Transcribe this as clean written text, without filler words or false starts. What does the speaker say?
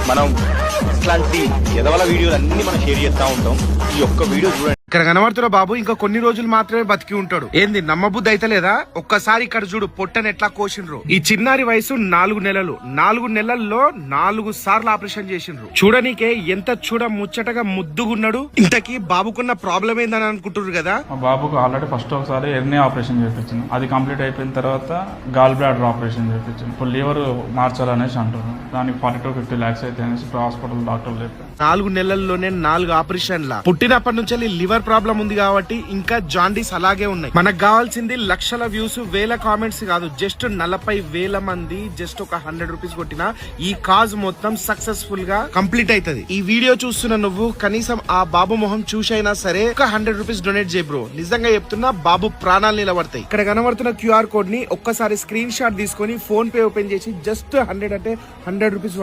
మనం ఇట్లాంటి ఎదవల వీడియోలు అన్ని మనం షేర్ చేస్తా ఉంటాం. ఈ ఒక్క వీడియో చూడండి. ఇక్కడ కనబడుతున్న బాబు ఇంకా కొన్ని రోజులు మాత్రమే బతికి ఉంటాడు. ఏంది నమ్మబుద్ధి అయితే లేదా? ఒక్కసారి ఇక్కడ చూడు పొట్టని ఎట్లా కోసిండ్రు. ఈ చిన్నారి వయసు 4 నెలలు. 4 నెలల్లో 4 సార్లు ఆపరేషన్ చేసిండ్రు. చూడనీకే ఎంత ముచ్చటగా ముద్దుగున్నాడు. ఇంతకీ బాబుకున్న ప్రాబ్లం ఏందని అనుకుంటున్నారు కదా. మా బాబుకు ఆల్రెడీ ఫస్ట్ ఒకసారి ఎర్నీ ఆపరేషన్ చేయించింది. అది కంప్లీట్ అయిపోయిన తర్వాత గాల్ బ్లాడర్ ఆపరేషన్ చేయించింది. ఇప్పుడు లివర్ మార్చాలనేసి అంటున్నారు. దానికి 40 to 50 lakhs అయితే అనేసి హాస్పిటల్ డాక్టర్లు చెప్పారు. 4 నెలల్లోనే 4 ఆపరేషన్ల. పుట్టినప్పటి నుంచి లివర్ ప్రాబ్లం ఉంది కాబట్టి ఇంకా జాండీస్ అలాగే ఉన్నాయి. మనకు కావాల్సింది లక్షల వ్యూస్, వేల కామెంట్స్ కాదు. జస్ట్ 40,000 మంది జస్ట్ ఒక 100 రూపీస్ కొట్టినా ఈ కాజ్ మొత్తం సక్సెస్ఫుల్ గా కంప్లీట్ అవుతుంది. ఈ వీడియో చూస్తున్న నువ్వు కనీసం ఆ బాబు మొహం చూసైనా సరే ఒక 100 రూపీస్ డొనేట్ చేయి బ్రో. నిజంగా చెప్తున్నా, బాబు ప్రాణాలు నిలబడతాయి. ఇక్కడ కనబడుతున్న QR కోడ్ ని ఒక్కసారి స్క్రీన్ షాట్ తీసుకొని ఫోన్ పే ఓపెన్ చేసి జస్ట్ 100 అంటే 100 రూపీస్